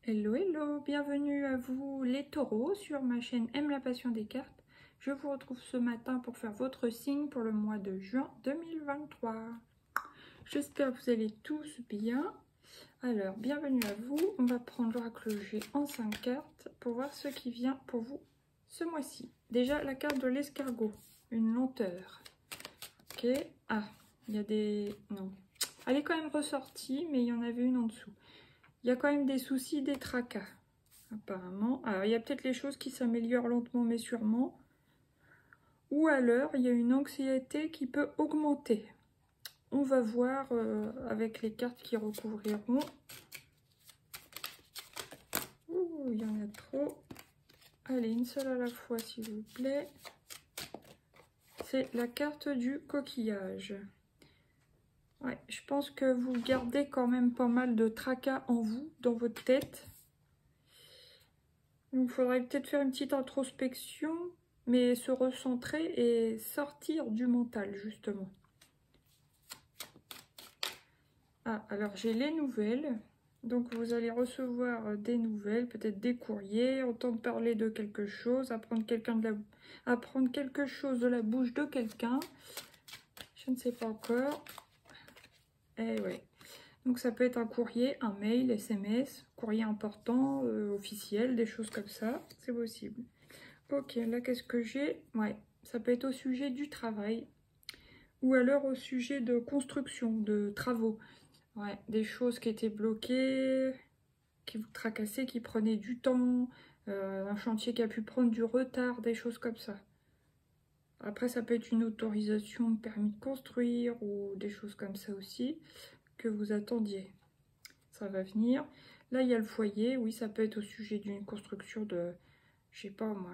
Hello, hello, bienvenue à vous les taureaux sur ma chaîne Aime la passion des cartes. Je vous retrouve ce matin pour faire votre signe pour le mois de juin 2023. J'espère que vous allez tous bien. Alors, bienvenue à vous. On va prendre l'oracle G en 5 cartes pour voir ce qui vient pour vous ce mois-ci. Déjà, la carte de l'escargot, une lenteur. Ok, ah, il y a des... non. Elle est quand même ressortie, mais il y en avait une en dessous. Il y a quand même des soucis, des tracas, apparemment. Alors, il y a peut-être les choses qui s'améliorent lentement, mais sûrement. Ou alors, il y a une anxiété qui peut augmenter. On va voir avec les cartes qui recouvriront. Ouh, il y en a trop. Allez, une seule à la fois, s'il vous plaît. C'est la carte du coquillage. Ouais, je pense que vous gardez quand même pas mal de tracas en vous, dans votre tête. Donc, il faudrait peut-être faire une petite introspection, mais se recentrer et sortir du mental, justement. Ah, alors j'ai les nouvelles. Donc, vous allez recevoir des nouvelles, peut-être des courriers, entendre parler de quelque chose, apprendre quelque chose de la bouche de quelqu'un. Je ne sais pas encore. Eh ouais. Donc ça peut être un courrier, un mail, SMS, courrier important, officiel, des choses comme ça, c'est possible. Ok, là qu'est-ce que j'ai? Ouais, ça peut être au sujet du travail, ou alors au sujet de construction, de travaux. Ouais, des choses qui étaient bloquées, qui vous tracassaient, qui prenaient du temps, un chantier qui a pu prendre du retard, des choses comme ça. Après, ça peut être une autorisation de permis de construire, ou des choses comme ça aussi, que vous attendiez. Ça va venir. Là, il y a le foyer. Oui, ça peut être au sujet d'une construction de... Je sais pas, moi...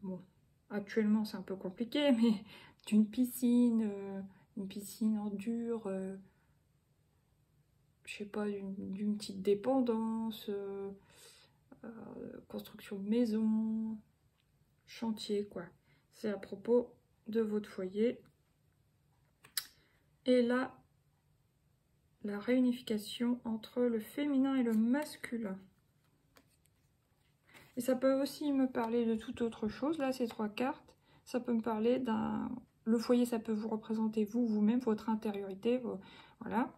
bon, actuellement, c'est un peu compliqué, mais d'une piscine, une piscine en dur, je sais pas, d'une petite dépendance, construction de maison, chantier, quoi. C'est à propos de votre foyer. Et là, la réunification entre le féminin et le masculin. Et ça peut aussi me parler de toute autre chose. Là, ces trois cartes, ça peut me parler d'un... Le foyer, ça peut vous représenter vous-même, votre intériorité, voilà,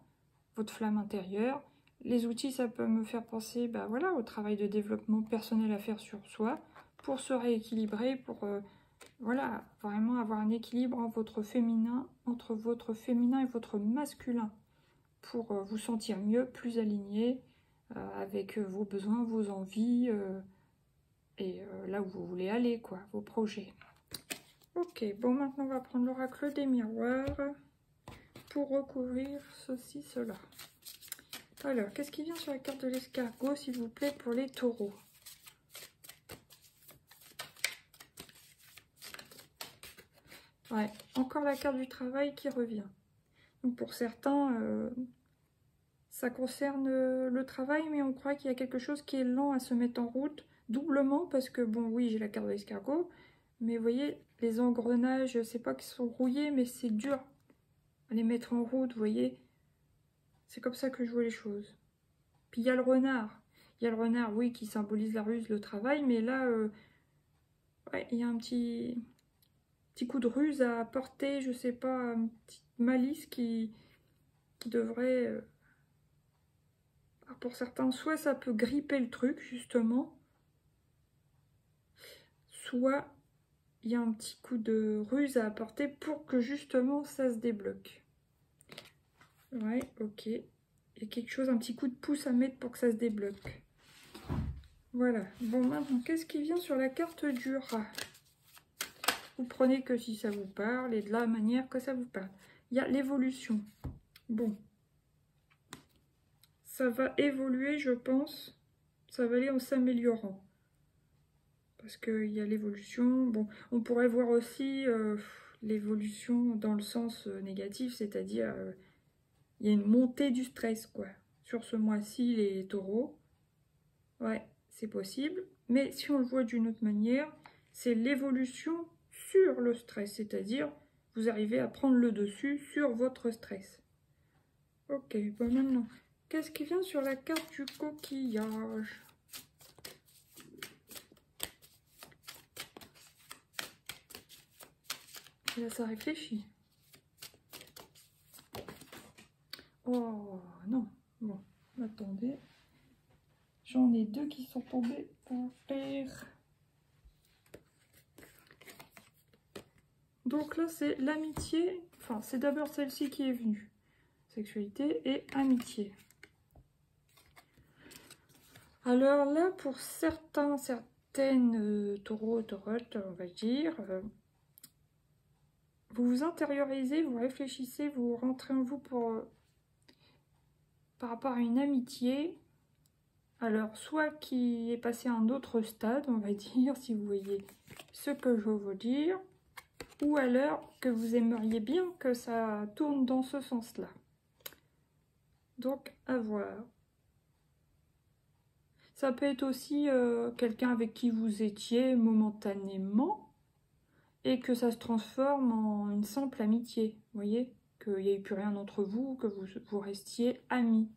votre flamme intérieure. Les outils, ça peut me faire penser voilà, au travail de développement personnel à faire sur soi pour se rééquilibrer, pour voilà, vraiment avoir un équilibre entre votre féminin et votre masculin, pour vous sentir mieux, plus aligné avec vos besoins, vos envies, et là où vous voulez aller, quoi, vos projets. Ok, bon, maintenant on va prendre l'oracle des miroirs pour recouvrir ceci, cela. Alors, qu'est-ce qui vient sur la carte de l'escargot, s'il vous plaît, pour les taureaux? Ouais, encore la carte du travail qui revient. Donc pour certains, ça concerne le travail, mais on croit qu'il y a quelque chose qui est lent à se mettre en route, doublement, parce que, bon, oui, j'ai la carte de l'escargot, mais vous voyez, les engrenages, c'est pas qu'ils sont rouillés, mais c'est dur à les mettre en route, vous voyez. C'est comme ça que je vois les choses. Puis il y a le renard. Il y a le renard, oui, qui symbolise la ruse, le travail, mais là, ouais, il y a un petit coup de ruse à apporter, je sais pas, une petite malice qui devrait... pour certains, soit ça peut gripper le truc, justement, soit il y a un petit coup de ruse à apporter pour que, justement, ça se débloque. Ouais, ok. Il y a quelque chose, un petit coup de pouce à mettre pour que ça se débloque. Voilà. Bon, maintenant, qu'est-ce qui vient sur la carte du rat? Vous prenez que si ça vous parle et de la manière que ça vous parle. Il y a l'évolution. Bon. Ça va évoluer, je pense. Ça va aller en s'améliorant. Parce qu'il y a l'évolution. Bon, on pourrait voir aussi l'évolution dans le sens négatif, c'est-à-dire il y a une montée du stress, quoi. Sur ce mois-ci, les taureaux. Ouais, c'est possible. Mais si on le voit d'une autre manière, c'est l'évolution sur le stress, c'est-à-dire vous arrivez à prendre le dessus sur votre stress. Ok, bon maintenant, qu'est-ce qui vient sur la carte du coquillage? Là, ça réfléchit. Oh, non. Bon, attendez. J'en ai deux qui sont tombés par terre. Donc là, c'est l'amitié. Enfin, c'est d'abord celle-ci qui est venue. Sexualité et amitié. Alors là, pour certaines taureaux, taurettes, on va dire, vous vous intériorisez, vous réfléchissez, vous rentrez en vous par rapport à une amitié. Alors, soit qui est passé à un autre stade, on va dire, si vous voyez ce que je veux vous dire, ou alors que vous aimeriez bien que ça tourne dans ce sens-là. Donc, à voir. Ça peut être aussi quelqu'un avec qui vous étiez momentanément et que ça se transforme en une simple amitié. Vous voyez, qu'il n'y ait plus rien entre vous, que vous restiez amis.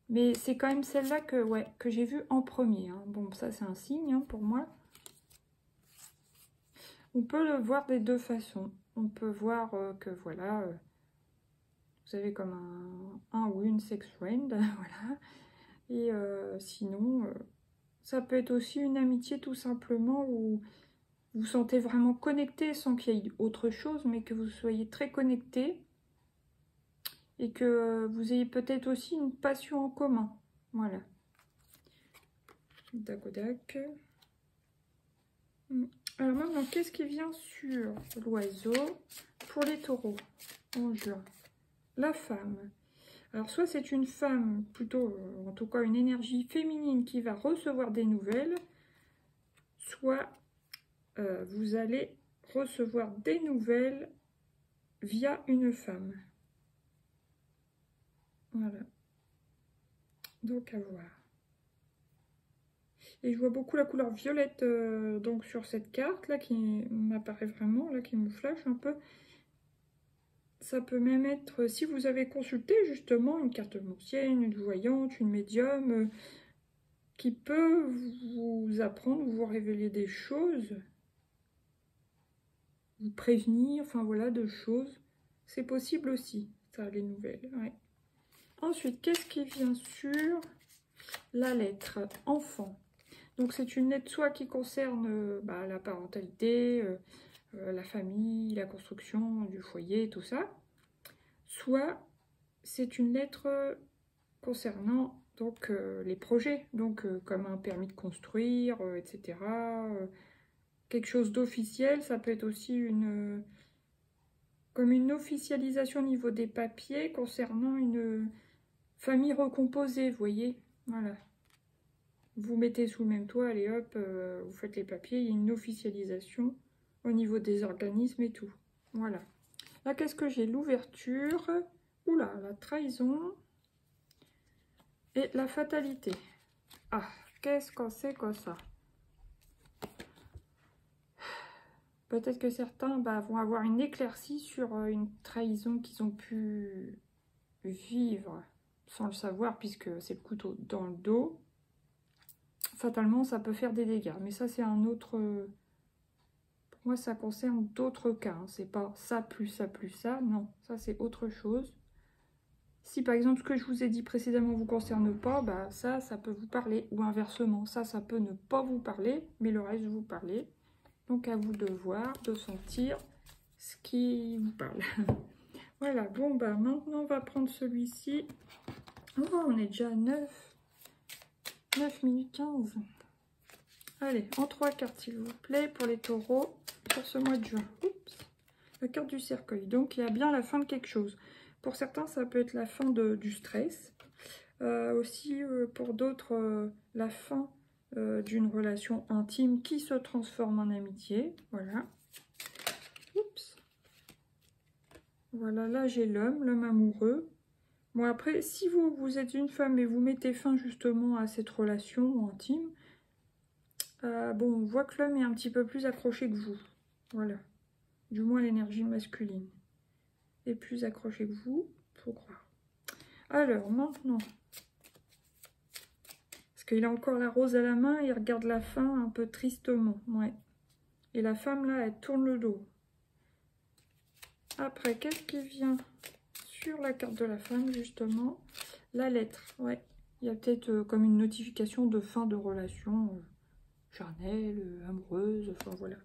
Mais c'est quand même celle-là que j'ai vue en premier. Hein. Bon, ça c'est un signe hein, pour moi. On peut le voir des deux façons. On peut voir que voilà, vous avez comme un ou une sex friend, voilà. Et sinon, ça peut être aussi une amitié tout simplement où vous vous sentez vraiment connecté sans qu'il y ait autre chose, mais que vous soyez très connecté et que vous ayez peut-être aussi une passion en commun. Voilà. Dagodac. Alors maintenant, qu'est-ce qui vient sur l'oiseau pour les taureaux en juin? La femme. Alors soit c'est une femme, plutôt en tout cas une énergie féminine qui va recevoir des nouvelles, soit vous allez recevoir des nouvelles via une femme. Voilà. Donc à voir. Et je vois beaucoup la couleur violette donc sur cette carte là qui m'apparaît vraiment, là qui me flash un peu. Ça peut même être, si vous avez consulté justement une carte cartomancienne, une voyante, une médium, qui peut vous apprendre, vous révéler des choses, vous prévenir, enfin voilà, de choses. C'est possible aussi, ça, les nouvelles. Ouais. Ensuite, qu'est-ce qui vient sur la lettre enfant? Donc c'est une lettre soit qui concerne la parentalité, la famille, la construction du foyer, tout ça. Soit c'est une lettre concernant donc les projets, donc comme un permis de construire, etc. Quelque chose d'officiel, ça peut être aussi comme une officialisation au niveau des papiers concernant une famille recomposée, vous voyez. Voilà. Vous mettez sous le même toit, allez hop, vous faites les papiers, il y a une officialisation au niveau des organismes et tout. Voilà. Là, qu'est-ce que j'ai? L'ouverture. Oula, la trahison. Et la fatalité. Ah, qu'est-ce que c'est que ça? Peut-être que certains vont avoir une éclaircie sur une trahison qu'ils ont pu vivre sans le savoir, puisque c'est le couteau dans le dos. Fatalement, ça peut faire des dégâts. Mais ça, c'est un autre... Pour moi, ça concerne d'autres cas. Hein. C'est pas ça plus ça plus ça. Non, ça, c'est autre chose. Si, par exemple, ce que je vous ai dit précédemment vous concerne pas, ça peut vous parler. Ou inversement, ça peut ne pas vous parler, mais le reste vous parler. Donc, à vous de voir, de sentir ce qui vous parle. Voilà, bon, maintenant, on va prendre celui-ci. Oh, on est déjà à 9 minutes 15. Allez, en 3 cartes, s'il vous plaît, pour les taureaux, pour ce mois de juin. Oups, la carte du cercueil. Donc, il y a bien la fin de quelque chose. Pour certains, ça peut être la fin du stress. Aussi, pour d'autres, la fin d'une relation intime qui se transforme en amitié. Voilà. Oups. Voilà, là, j'ai l'homme amoureux. Bon, après, si vous êtes une femme et vous mettez fin justement à cette relation intime, bon, on voit que l'homme est un petit peu plus accroché que vous. Voilà. Du moins, l'énergie masculine est plus accrochée que vous, faut croire. Alors, maintenant, parce qu'il a encore la rose à la main, il regarde la fin un peu tristement. Ouais. Et la femme, là, elle tourne le dos. Après, qu'est-ce qui vient sur la carte de la femme, justement? La lettre, ouais. Il y a peut-être comme une notification de fin de relation charnelle, amoureuse, enfin voilà.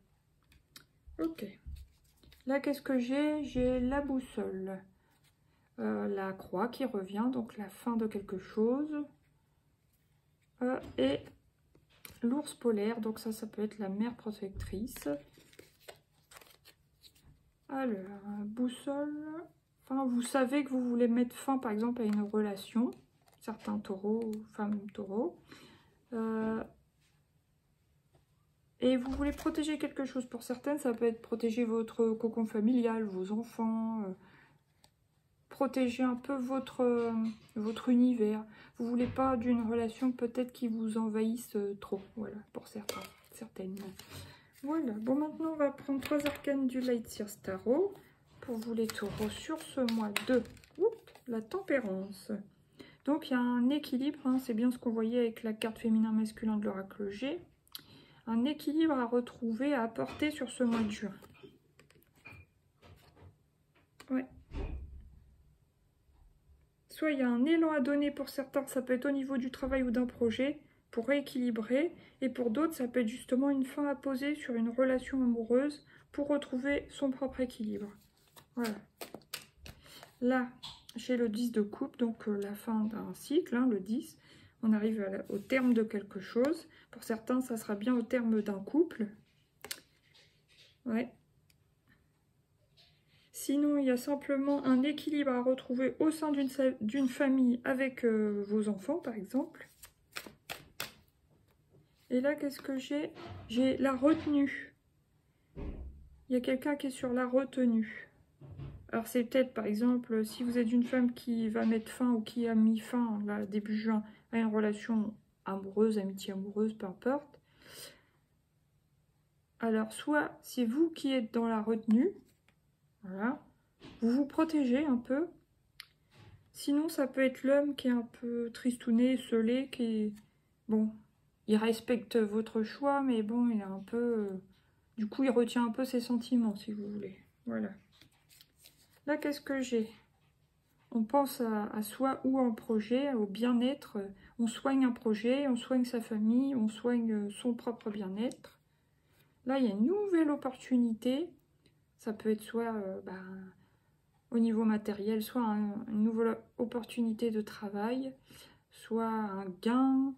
Ok. Là, qu'est-ce que j'ai? J'ai la boussole. La croix qui revient, donc la fin de quelque chose. Et l'ours polaire, donc ça peut être la mère protectrice. Alors, boussole. Enfin, vous savez que vous voulez mettre fin, par exemple, à une relation. Certains taureaux, femmes taureaux. Et vous voulez protéger quelque chose. Pour certaines, ça peut être protéger votre cocon familial, vos enfants, protéger un peu votre univers. Vous voulez pas d'une relation peut-être qui vous envahisse trop. Voilà, pour certains, certaines. Voilà, bon maintenant on va prendre 3 arcanes du Lightseer Tarot pour vous les taureaux sur ce mois de la tempérance. Donc il y a un équilibre, hein, c'est bien ce qu'on voyait avec la carte féminin-masculin de l'oracle G. Un équilibre à retrouver, à apporter sur ce mois de juin. Ouais. Soit il y a un élan à donner pour certains, ça peut être au niveau du travail ou d'un projet, pour rééquilibrer. Et pour d'autres, ça peut être justement une fin à poser sur une relation amoureuse pour retrouver son propre équilibre. Voilà. Là, j'ai le 10 de coupe, donc la fin d'un cycle, hein, le 10. On arrive au terme de quelque chose. Pour certains, ça sera bien au terme d'un couple. Ouais. Sinon, il y a simplement un équilibre à retrouver au sein d'une famille avec vos enfants, par exemple. Et là, qu'est-ce que j'ai? J'ai la retenue. Il y a quelqu'un qui est sur la retenue. Alors, c'est peut-être, par exemple, si vous êtes une femme qui va mettre fin ou qui a mis fin, là, début juin, à une relation amoureuse, amitié amoureuse, peu importe. Alors, soit c'est vous qui êtes dans la retenue, voilà, vous vous protégez un peu. Sinon, ça peut être l'homme qui est un peu tristouné, scellé, qui est... Bon, il respecte votre choix, mais bon, il est un peu... du coup, il retient un peu ses sentiments, si vous voulez. Voilà. Là, qu'est-ce que j'ai? On pense à soi ou en projet, au bien-être. On soigne un projet, on soigne sa famille, on soigne son propre bien-être. Là, il y a une nouvelle opportunité. Ça peut être soit au niveau matériel, soit une nouvelle opportunité de travail, soit un gain.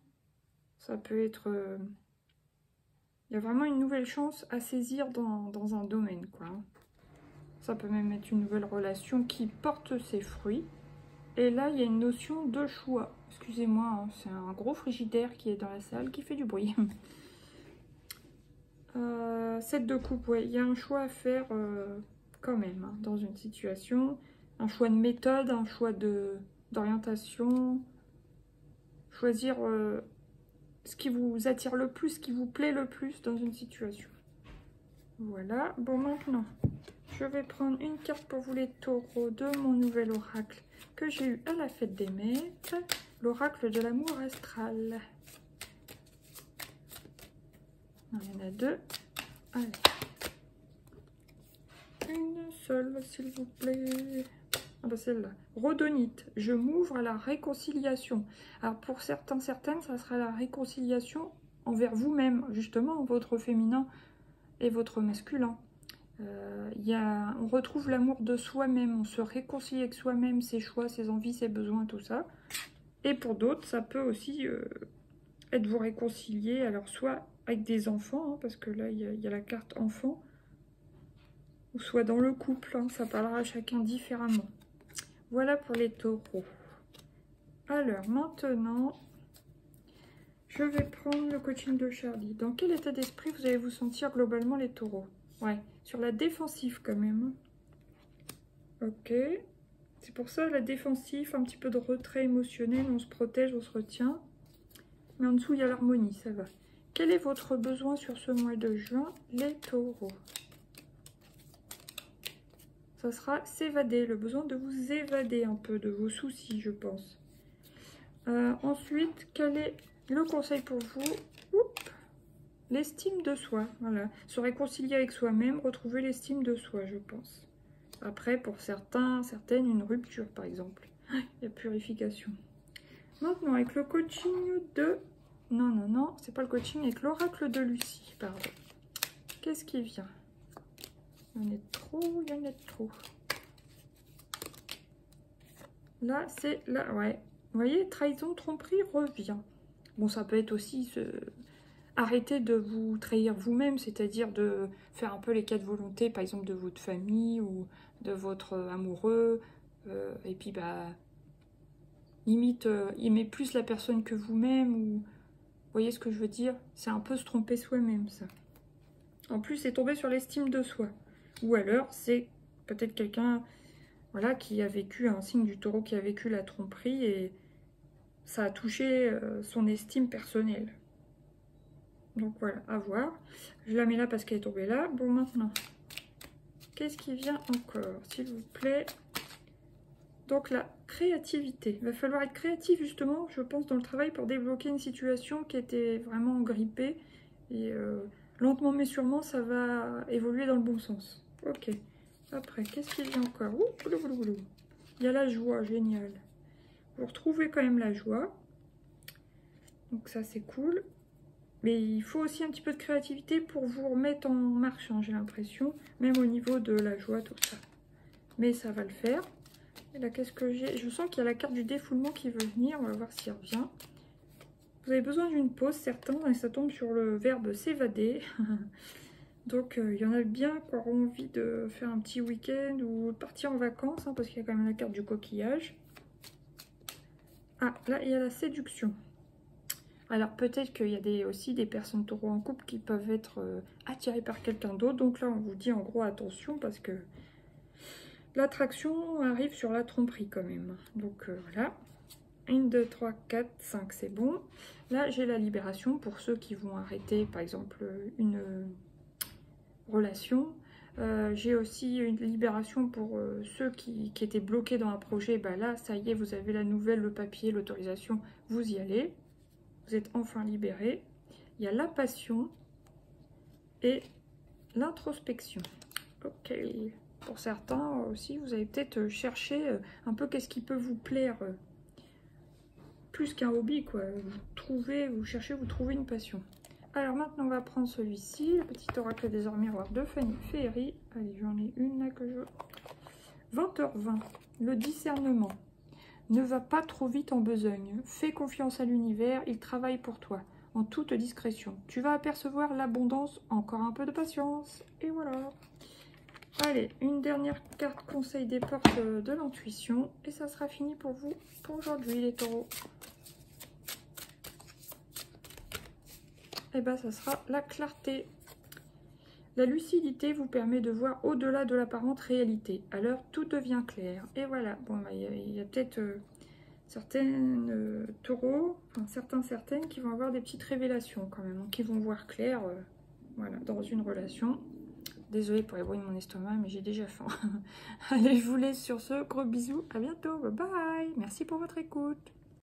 Ça peut être... il y a vraiment une nouvelle chance à saisir dans un domaine, quoi. Ça peut même être une nouvelle relation qui porte ses fruits. Et là, il y a une notion de choix. Excusez-moi, hein, c'est un gros frigidaire qui est dans la salle qui fait du bruit. 7 de coupe, ouais, il y a un choix à faire quand même hein, dans une situation. Un choix de méthode, un choix d'orientation. Choisir ce qui vous attire le plus, ce qui vous plaît le plus dans une situation. Voilà, bon maintenant, je vais prendre une carte pour vous les taureaux de mon nouvel oracle que j'ai eu à la fête des maîtres, l'oracle de l'amour astral. Il y en a 2. Allez. Une seule, s'il vous plaît. Ah bah celle-là. Rhodonite, je m'ouvre à la réconciliation. Alors pour certains, certaines, ça sera la réconciliation envers vous-même, justement, votre féminin et votre masculin. On retrouve l'amour de soi-même, on se réconcilie avec soi-même, ses choix, ses envies, ses besoins, tout ça. Et pour d'autres, ça peut aussi être vous réconcilier, alors soit avec des enfants, hein, parce que là, il y a la carte enfant, ou soit dans le couple, hein, ça parlera à chacun différemment. Voilà pour les taureaux. Alors, maintenant, je vais prendre le coaching de Charlie. Dans quel état d'esprit vous allez vous sentir globalement les taureaux? Ouais, sur la défensive quand même. Ok. C'est pour ça la défensive, un petit peu de retrait émotionnel, on se protège, on se retient. Mais en dessous, il y a l'harmonie, ça va. Quel est votre besoin sur ce mois de juin, les taureaux? Ça sera s'évader, le besoin de vous évader un peu de vos soucis, je pense. Ensuite, quel est le conseil pour vous? L'estime de soi, voilà. Se réconcilier avec soi-même, retrouver l'estime de soi, je pense. Après, pour certains, certaines, une rupture, par exemple. La purification. Maintenant, avec le coaching de... Non, non, non, c'est pas le coaching, avec l'oracle de Lucie, pardon. Qu'est-ce qui vient? Il y en a trop, il y en a trop. Là, c'est là, ouais. Vous voyez, trahison, tromperie revient. Bon, ça peut être aussi arrêter de vous trahir vous-même, c'est-à-dire de faire un peu les quatre volontés, par exemple, de votre famille ou de votre amoureux. Et puis, bah, limite, aimer plus la personne que vous-même. Ou vous voyez ce que je veux dire? C'est un peu se tromper soi-même, ça. En plus, c'est tomber sur l'estime de soi. Ou alors, c'est peut-être quelqu'un... Voilà, qui a vécu, un signe du taureau qui a vécu la tromperie et ça a touché son estime personnelle. Donc voilà, à voir. Je la mets là parce qu'elle est tombée là. Bon, maintenant, qu'est-ce qui vient encore, s'il vous plaît? Donc la créativité. Il va falloir être créatif justement, je pense, dans le travail pour débloquer une situation qui était vraiment grippée. Et lentement mais sûrement, ça va évoluer dans le bon sens. Ok. Après, qu'est-ce qu'il y a encore? Ouh, boulou, boulou, boulou. Il y a la joie, génial. Vous retrouvez quand même la joie. Donc ça, c'est cool. Mais il faut aussi un petit peu de créativité pour vous remettre en marche, hein, j'ai l'impression. Même au niveau de la joie, tout ça. Mais ça va le faire. Et là, qu'est-ce que j'ai? Je sens qu'il y a la carte du défoulement qui veut venir. On va voir s'il revient. Vous avez besoin d'une pause, certains, et ça tombe sur le verbe s'évader. Donc, il y en a bien qui auront envie de faire un petit week-end ou de partir en vacances, hein, parce qu'il y a quand même la carte du coquillage. Ah, là, il y a la séduction. Alors, peut-être qu'il y a aussi des personnes taureaux en couple qui peuvent être attirées par quelqu'un d'autre. Donc là, on vous dit en gros attention, parce que l'attraction arrive sur la tromperie quand même. Donc, voilà. 1, 2, 3, 4, 5, c'est bon. Là, j'ai la libération pour ceux qui vont arrêter, par exemple, une... relation. J'ai aussi une libération pour ceux qui étaient bloqués dans un projet. Bah là, ça y est, vous avez la nouvelle, le papier, l'autorisation, vous y allez. Vous êtes enfin libéré. Il y a la passion et l'introspection. Ok. Pour certains aussi, vous allez peut-être chercher un peu qu'est-ce qui peut vous plaire. Plus qu'un hobby, quoi. Vous cherchez, vous trouvez une passion. Alors maintenant, on va prendre celui-ci, le petit oracle des miroirs de Fanny Féerie. Allez, j'en ai une là que je... 20h20, le discernement. Ne va pas trop vite en besogne. Fais confiance à l'univers, il travaille pour toi, en toute discrétion. Tu vas apercevoir l'abondance, encore un peu de patience. Et voilà. Allez, une dernière carte conseil des portes de l'intuition. Et ça sera fini pour vous pour aujourd'hui, les taureaux. Et bien, ça sera la clarté. La lucidité vous permet de voir au-delà de l'apparente réalité. Alors, tout devient clair. Et voilà. Bon, bah, il y a peut-être certaines taureaux, enfin, certaines qui vont avoir des petites révélations quand même, hein, qui vont voir clair voilà, dans une relation. Désolée pour les bruits de mon estomac, mais j'ai déjà faim. Allez, je vous laisse sur ce. Gros bisous. À bientôt. Bye bye. Merci pour votre écoute.